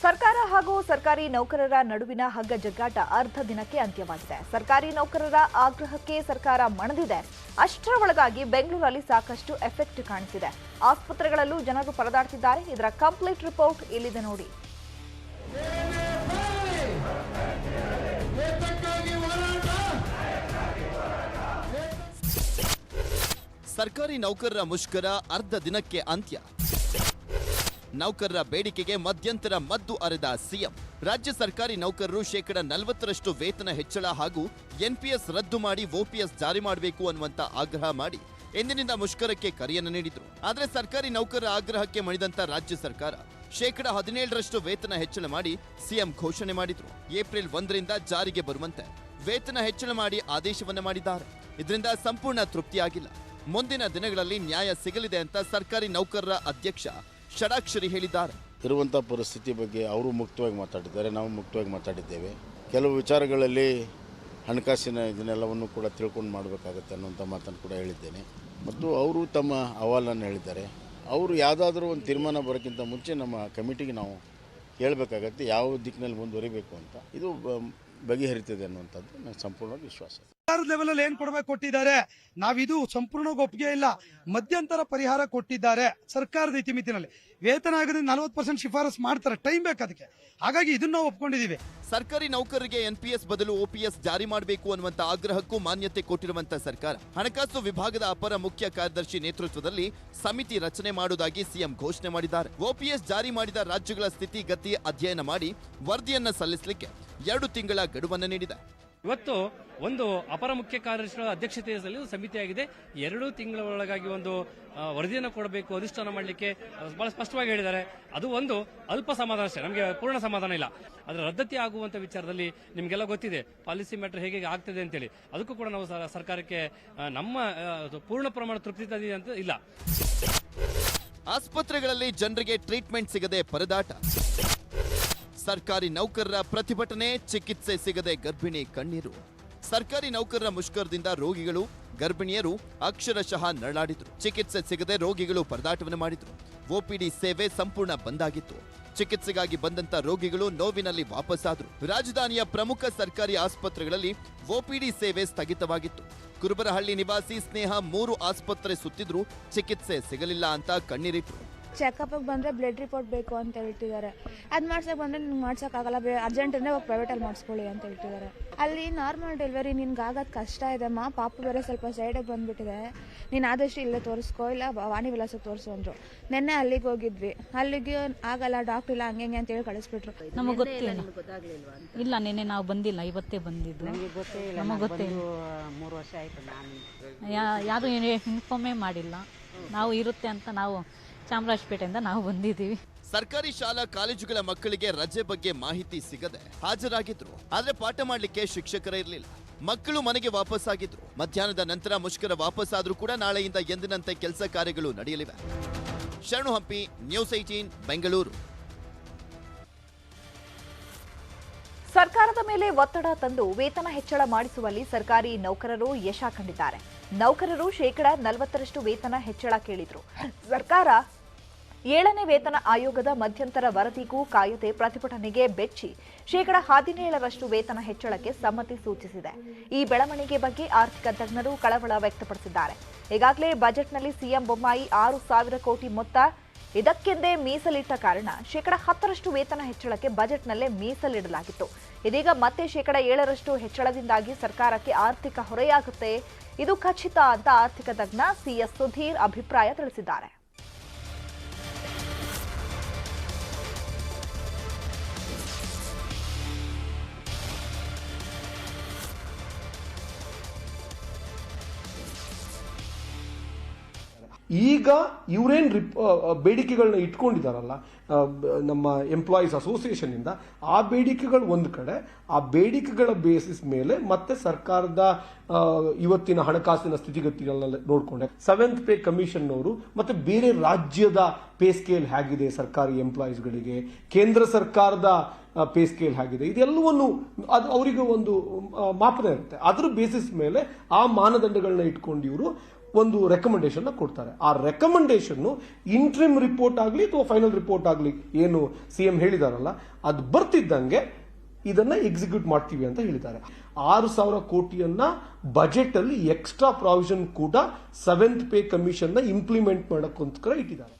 ಸರ್ಕಾರ ಹಾಗೂ ಸರ್ಕಾರಿ ನೌಕರರ ನಡುವಿನ ಹಗ್ಗ ಜಗ್ಗಾಟ ಅರ್ಧ ದಿನಕ್ಕೆ ಅಂತ್ಯವಾಗಿದೆ. ಸರ್ಕಾರಿ ನೌಕರರ ಆಗ್ರಹಕ್ಕೆ ಸರ್ಕಾರ ಮಣಿದಿದೆ. ಅಷ್ಟರ ಒಳಗಾಗಿ ಬೆಂಗಳೂರಲ್ಲಿ ಸಾಕಷ್ಟು ಎಫೆಕ್ಟ್ ಕಾಣಿಸಿದೆ. ಆಸ್ಪತ್ರೆಗಳಲ್ಲೂ ಜನರು ಪರದಾಡ್ತಿದ್ದಾರೆ. ಇದರ ಕಂಪ್ಲೀಟ್ ರಿಪೋರ್ಟ್ ಇಲ್ಲಿದೆ ನೋಡಿ. ಸರ್ಕಾರಿ ನೌಕರರ ಮುಷ್ಕರ ಅರ್ಧ ದಿನಕ್ಕೆ ಅಂತ್ಯ. ನೌಕರರ ಬೇಡಿಕೆಗೆ ಮಧ್ಯಂತರ ಮದ್ದು ಅರೆದ ಸಿಎಂ. ರಾಜ್ಯ ಸರ್ಕಾರಿ ನೌಕರರು ಶೇಕಡ 40ರಷ್ಟು ವೇತನ ಹೆಚ್ಚಳ ಹಾಗೂ ಎನ್ಪಿಎಸ್ ರದ್ದು ಮಾಡಿ ಓಪಿಎಸ್ ಜಾರಿ ಮಾಡಬೇಕು ಅನ್ನುವಂತ ಆಗ್ರಹ ಮಾಡಿ ಎಂದಿನಿಂದ ಮುಷ್ಕರಕ್ಕೆ ಕರೆಯನ್ನು ನೀಡಿದ್ರು. ಆದರೆ ಸರ್ಕಾರಿ ನೌಕರರ ಆಗ್ರಹಕ್ಕೆ ಮಣಿದಂತ ರಾಜ್ಯ ಸರ್ಕಾರ ಶೇಕಡ 17ರಷ್ಟು ವೇತನ ಹೆಚ್ಚಳ ಮಾಡಿ ಸಿಎಂ ಘೋಷಣೆ ಮಾಡಿದ್ರು. ಏಪ್ರಿಲ್ 1ರಿಂದ ಜಾರಿಗೆ ಬರುವಂತೆ ವೇತನ ಹೆಚ್ಚಳ ಮಾಡಿ ಆದೇಶವನ್ನ ಮಾಡಿದ್ದಾರೆ. ಇದರಿಂದ ಸಂಪೂರ್ಣ ತೃಪ್ತಿಯಾಗಿಲ್ಲ. ಮುಂದಿನ ದಿನಗಳಲ್ಲಿ ನ್ಯಾಯ ಸಿಗಲಿದೆ ಅಂತ ಸರ್ಕಾರಿ ನೌಕರರ ಅಧ್ಯಕ್ಷ ಷಡಾಕ್ಷರಿ ಹೇಳಿದ್ದಾರೆ. ಇರುವಂಥ ಪರಿಸ್ಥಿತಿ ಬಗ್ಗೆ ಅವರು ಮುಕ್ತವಾಗಿ ಮಾತಾಡಿದ್ದಾರೆ, ನಾವು ಮುಕ್ತವಾಗಿ ಮಾತಾಡಿದ್ದೇವೆ. ಕೆಲವು ವಿಚಾರಗಳಲ್ಲಿ ಹಣಕಾಸಿನ ಇದನ್ನೆಲ್ಲವನ್ನು ಕೂಡ ತಿಳ್ಕೊಂಡು ಮಾಡಬೇಕಾಗತ್ತೆ ಅನ್ನುವಂಥ ಮಾತನ್ನು ಕೂಡ ಹೇಳಿದ್ದೇನೆ. ಮತ್ತು ಅವರು ತಮ್ಮ ಅಹವಾಲನ್ನು ಹೇಳಿದ್ದಾರೆ. ಅವರು ಯಾವುದಾದ್ರೂ ಒಂದು ತೀರ್ಮಾನ ಬರೋಕ್ಕಿಂತ ಮುಂಚೆ ನಮ್ಮ ಕಮಿಟಿಗೆ ನಾವು ಹೇಳಬೇಕಾಗತ್ತೆ ಯಾವ ದಿಕ್ಕಿನಲ್ಲಿ ಮುಂದುವರಿಬೇಕು ಅಂತ. ಇದು ಬಗೆಹರಿತದೆ ಅನ್ನುವಂಥದ್ದು ನನಗೆ ಸಂಪೂರ್ಣವಾಗಿ ವಿಶ್ವಾಸ. ಸರ್ಕಾರದ ಲೆವೆಲ್ ಏನ್ ಕೊಡಬೇಕು ಕೊಟ್ಟಿದ್ದಾರೆ, ನಾವಿದು ಸಂಪೂರ್ಣವಾಗಿ ಒಪ್ಪಿಗೆ ಇಲ್ಲ. ಮಧ್ಯಂತರ ಪರಿಹಾರ ಕೊಟ್ಟಿದ್ದಾರೆ ಸರ್ಕಾರದ ಇತಿಮಿತಿನಲ್ಲಿ. ವೇತನ ಆಗದೆ 40% ಶಿಫಾರಸ್ ಮಾಡ್ತಾರೆ, ಟೈಮ್ ಬೇಕು ಅದಕ್ಕೆ. ಹಾಗಾಗಿ ಇದನ್ನ ನಾವು ಒಪ್ಕೊಂಡಿದೀವಿ. ಸರ್ಕಾರಿ ನೌಕರರಿಗೆ ಎನ್ಪಿಎಸ್ ಬದಲು ಓಪಿಎಸ್ ಜಾರಿ ಮಾಡಬೇಕು ಅನ್ನುವಂತ ಆಗ್ರಹಕ್ಕೂ ಮಾನ್ಯತೆ ಕೊಟ್ಟಿರುವಂತ ಸರ್ಕಾರ ಹಣಕಾಸು ವಿಭಾಗದ ಅಪರ ಮುಖ್ಯ ಕಾರ್ಯದರ್ಶಿ ನೇತೃತ್ವದಲ್ಲಿ ಸಮಿತಿ ರಚನೆ ಮಾಡುವುದಾಗಿ ಸಿಎಂ ಘೋಷಣೆ ಮಾಡಿದ್ದಾರೆ. ಓಪಿಎಸ್ ಜಾರಿ ಮಾಡಿದ ರಾಜ್ಯಗಳ ಸ್ಥಿತಿಗತಿ ಅಧ್ಯಯನ ಮಾಡಿ ವರದಿಯನ್ನ ಸಲ್ಲಿಸಲಿಕ್ಕೆ 2 ತಿಂಗಳ ಗಡುವನ್ನು ನೀಡಿದೆ. ಇವತ್ತು ಒಂದು ಅಪರ ಮುಖ್ಯ ಕಾರ್ಯದರ್ಶಿಗಳ ಅಧ್ಯಕ್ಷತೆಯಲ್ಲಿ ಸಮಿತಿಯಾಗಿದೆ. 2 ತಿಂಗಳ ಒಳಗಾಗಿ ಒಂದು ವರದಿಯನ್ನು ಕೊಡಬೇಕು, ಅನುಷ್ಠಾನ ಮಾಡಲಿಕ್ಕೆ ಬಹಳ ಸ್ಪಷ್ಟವಾಗಿ ಹೇಳಿದ್ದಾರೆ. ಅದು ಒಂದು ಅಲ್ಪ ಸಮಾಧಾನ ಅಷ್ಟೇ, ನಮಗೆ ಪೂರ್ಣ ಸಮಾಧಾನ ಇಲ್ಲ. ಅದರ ರದ್ದತಿ ಆಗುವಂತ ವಿಚಾರದಲ್ಲಿ ನಿಮಗೆಲ್ಲ ಗೊತ್ತಿದೆ ಪಾಲಿಸಿ ಮ್ಯಾಟರ್ ಹೇಗೆ ಆಗ್ತದೆ ಅಂತೇಳಿ. ಅದಕ್ಕೂ ಕೂಡ ನಾವು ಸರ್ಕಾರಕ್ಕೆ ನಮ್ಮ ಪೂರ್ಣ ಪ್ರಮಾಣ ತೃಪ್ತಿ ತಂದಿದೆ ಅಂತ ಇಲ್ಲ. ಆಸ್ಪತ್ರೆಗಳಲ್ಲಿ ಜನರಿಗೆ ಟ್ರೀಟ್ಮೆಂಟ್ ಸಿಗದೆ ಪರದಾಟ. ಸರ್ಕಾರಿ ನೌಕರರ ಪ್ರತಿಭಟನೆ, ಚಿಕಿತ್ಸೆ ಸಿಗದೆ ಗರ್ಭಿಣಿ ಕಣ್ಣೀರು. ಸರ್ಕಾರಿ ನೌಕರರ ಮುಷ್ಕರದಿಂದ ರೋಗಿಗಳು, ಗರ್ಭಿಣಿಯರು ಅಕ್ಷರಶಃ ನರಳಾಡಿದ್ರು. ಚಿಕಿತ್ಸೆ ಸಿಗದೆ ರೋಗಿಗಳು ಪರದಾಟವನ್ನು ಮಾಡಿದ್ರು. ಓಪಿಡಿ ಸೇವೆ ಸಂಪೂರ್ಣ ಬಂದಾಗಿತ್ತು. ಚಿಕಿತ್ಸೆಗಾಗಿ ಬಂದಂತ ರೋಗಿಗಳು ನೋವಿನಲ್ಲಿ ವಾಪಸ್ಸಾದ್ರು. ರಾಜಧಾನಿಯ ಪ್ರಮುಖ ಸರ್ಕಾರಿ ಆಸ್ಪತ್ರೆಗಳಲ್ಲಿ ಓಪಿಡಿ ಸೇವೆ ಸ್ಥಗಿತವಾಗಿತ್ತು. ಕುರುಬರಹಳ್ಳಿ ನಿವಾಸಿ ಸ್ನೇಹ 3 ಆಸ್ಪತ್ರೆ ಸುತ್ತಿದ್ರು, ಚಿಕಿತ್ಸೆ ಸಿಗಲಿಲ್ಲ ಅಂತ ಕಣ್ಣೀರಿಟ್ರು. ಚೆಕಪ್ ಬಂದರೆ ಬ್ಲಡ್ ರಿಪೋರ್ಟ್ ಬೇಕು ಅಂತ ಹೇಳ್ತಿದ್ದಾರೆ. ಅದು ಮಾಡ್ಸಕ್ಕೆ ಬಂದರೆ ನಿಮ್ಗೆ ಮಾಡ್ಸೋಕ್ಕಾಗಲ್ಲ, ಅರ್ಜೆಂಟನ್ನೇ ಹೋಗಿ ಪ್ರೈವೇಟಲ್ಲಿ ಮಾಡಿಸ್ಕೊಳ್ಳಿ ಅಂತ ಹೇಳ್ತಿದ್ದಾರೆ. ಅಲ್ಲಿ ನಾರ್ಮಲ್ ಡೆಲಿವರಿ ನಿನ್ಗೆ ಆಗೋದು ಕಷ್ಟ ಇದೆಮ್ಮ, ಪಾಪ ಬೇರೆ ಸ್ವಲ್ಪ ಸೈಡಿಗೆ ಬಂದುಬಿಟ್ಟಿದೆ, ನೀನು ಆದಷ್ಟು ಇಲ್ಲೇ ತೋರಿಸ್ಕೋ, ಇಲ್ಲ ವಾಣಿ ವಿಲಾಸಕ್ಕೆ ತೋರಿಸು ಅಂದರು. ನಿನ್ನೆ ಅಲ್ಲಿಗೆ ಹೋಗಿದ್ವಿ, ಅಲ್ಲಿಗೆ ಆಗಲ್ಲ ಡಾಕ್ಟ್ರ್ ಇಲ್ಲ ಹಂಗೆ ಅಂತ ಹೇಳಿ ಕಳಿಸ್ಬಿಟ್ರು. ನಮಗೆ ಗೊತ್ತಿಲ್ಲ, ಇಲ್ಲ ನಿನ್ನೆ ನಾವು ಬಂದಿಲ್ಲ, ಇವತ್ತೇ ಬಂದಿದ್ದು. ನಮಗೆ ಗೊತ್ತಿಲ್ಲ, 3 ವರ್ಷ ಆಯಿತು. ನಾನು ಯಾರು ಇನ್ಫಾರ್ಮೇ ಮಾಡಿಲ್ಲ. ನಾವು ಇರುತ್ತೆ ಅಂತ ನಾವು ಚಾಮರಾಜಪೇಟೆಯಿಂದ ನಾವು ಬಂದಿದ್ದೀವಿ. ಸರ್ಕಾರಿ ಶಾಲಾ ಕಾಲೇಜುಗಳ ಮಕ್ಕಳಿಗೆ ರಜೆ ಬಗ್ಗೆ ಮಾಹಿತಿ ಸಿಗದೆ ಹಾಜರಾಗಿದ್ರು. ಆದ್ರೆ ಪಾಠ ಮಾಡ್ಲಿಕ್ಕೆ ಶಿಕ್ಷಕರೇ ಇರಲಿಲ್ಲ. ಮಕ್ಕಳು ಮನೆಗೆ ವಾಪಸ್ಸಾಗಿದ್ರು. ಮಧ್ಯಾಹ್ನದ ನಂತರ ಮುಷ್ಕರ ವಾಪಸ್ಸಾದ್ರೂ ಕೂಡ ನಾಳೆಯಿಂದ ಎಂದಿನಂತೆ ಕೆಲಸ ಕಾರ್ಯಗಳು ನಡೆಯಲಿವೆ. ಶರಣು ಹಂಪಿ, ನ್ಯೂಸ್ 18 ಬೆಂಗಳೂರು. ಸರ್ಕಾರದ ಮೇಲೆ ಒತ್ತಡ ತಂದು ವೇತನ ಹೆಚ್ಚಳ ಮಾಡಿಸುವಲ್ಲಿ ಸರ್ಕಾರಿ ನೌಕರರು ಯಶ ಕಂಡಿದ್ದಾರೆ. ನೌಕರರು ಶೇಕಡ 40ರಷ್ಟು ವೇತನ ಹೆಚ್ಚಳ ಕೇಳಿದ್ರು. ಸರ್ಕಾರ 7ನೇ ವೇತನ ಆಯೋಗದ ಮಧ್ಯಂತರ ವರದಿಗೂ ಕಾಯದೆ ಪ್ರತಿಭಟನೆಗೆ ಬೆಚ್ಚಿ ಶೇಕಡ 17ರಷ್ಟು ವೇತನ ಹೆಚ್ಚಳಕ್ಕೆ ಸಮ್ಮತಿ ಸೂಚಿಸಿದೆ. ಈ ಬೆಳವಣಿಗೆ ಬಗ್ಗೆ ಆರ್ಥಿಕ ತಜ್ಞರು ಕಳವಳ ವ್ಯಕ್ತಪಡಿಸಿದ್ದಾರೆ. ಈಗಾಗಲೇ ಬಜೆಟ್ನಲ್ಲಿ ಸಿಎಂ ಬೊಮ್ಮಾಯಿ 6,000 ಕೋಟಿ ಮೊತ್ತ ಇದಕ್ಕೆಂದೇ ಮೀಸಲಿಟ್ಟ ಕಾರಣ ಶೇಕಡ 10ರಷ್ಟು ವೇತನ ಹೆಚ್ಚಳಕ್ಕೆ ಬಜೆಟ್ನಲ್ಲೇ ಮೀಸಲಿಡಲಾಗಿತ್ತು. ಇದೀಗ ಮತ್ತೆ ಶೇಕಡ 7ರಷ್ಟು ಹೆಚ್ಚಳದಿಂದಾಗಿ ಸರ್ಕಾರಕ್ಕೆ ಆರ್ಥಿಕ ಹೊರೆಯಾಗುತ್ತೆ. ಇದು ಖಚಿತ ಅಂತ ಆರ್ಥಿಕ ತಜ್ಞ ಸಿಎಸ್ ಸುಧೀರ್ ಅಭಿಪ್ರಾಯ ತಿಳಿಸಿದ್ದಾರೆ. ಈಗ ಇವರೇನು ಬೇಡಿಕೆಗಳನ್ನ ಇಟ್ಕೊಂಡಿದ್ದಾರಲ್ಲ ನಮ್ಮ ಎಂಪ್ಲಾಯೀಸ್ ಅಸೋಸಿಯೇಷನ್ ಇಂದ, ಆ ಬೇಡಿಕೆಗಳು ಒಂದು ಕಡೆ, ಆ ಬೇಡಿಕೆಗಳ ಬೇಸಿಸ್ ಮೇಲೆ ಮತ್ತೆ ಸರ್ಕಾರದ ಇವತ್ತಿನ ಹಣಕಾಸಿನ ಸ್ಥಿತಿಗತಿಗಳನ್ನ ನೋಡಿಕೊಂಡೆ 7th ಪೇ ಕಮಿಷನ್ ಅವರು ಮತ್ತೆ ಬೇರೆ ರಾಜ್ಯದ ಪೇ ಸ್ಕೇಲ್ ಹೇಗಿದೆ ಸರ್ಕಾರಿ ಎಂಪ್ಲಾಯೀಸ್ಗಳಿಗೆ, ಕೇಂದ್ರ ಸರ್ಕಾರದ ಪೇ ಸ್ಕೇಲ್ ಹೇಗಿದೆ, ಇದೆಲ್ಲವನ್ನು ಅದು ಅವರಿಗೆ ಒಂದು ಮಾಪನ ಇರುತ್ತೆ. ಅದರ ಬೇಸಿಸ್ ಮೇಲೆ ಆ ಮಾನದಂಡಗಳನ್ನ ಇಟ್ಕೊಂಡು ಇವರು ಒಂದು ರೆಕಮೆಂಡೇಶನ್ ಕೊಡ್ತಾರೆ. ಆ ರೆಕಮೆಂಡೇಶನ್ ಇಂಟ್ರಿಮ್ ರಿಪೋರ್ಟ್ ಆಗಲಿ ಅಥವಾ ಫೈನಲ್ ರಿಪೋರ್ಟ್ ಆಗಲಿ, ಏನು CM ಹೇಳಿದಾರಲ್ಲ, ಅದು ಬರ್ತಿದ್ದಂಗೆ ಇದನ್ನ ಎಕ್ಸಿಕ್ಯೂಟ್ ಮಾಡ್ತೀವಿ ಅಂತ ಹೇಳಿದ್ದಾರೆ. 6,000 ಕೋಟಿಯನ್ನ ಬಜೆಟ್ ಅಲ್ಲಿ ಎಕ್ಸ್ಟ್ರಾ ಪ್ರಾವಿಷನ್ ಕೂಡ 7th ಪೇ ಕಮಿಷನ್ ನ ಇಂಪ್ಲಿಮೆಂಟ್ ಮಾಡೋಕ್ಕೋಸ್ಕರ ಇಟ್ಟಿದ್ದಾರೆ.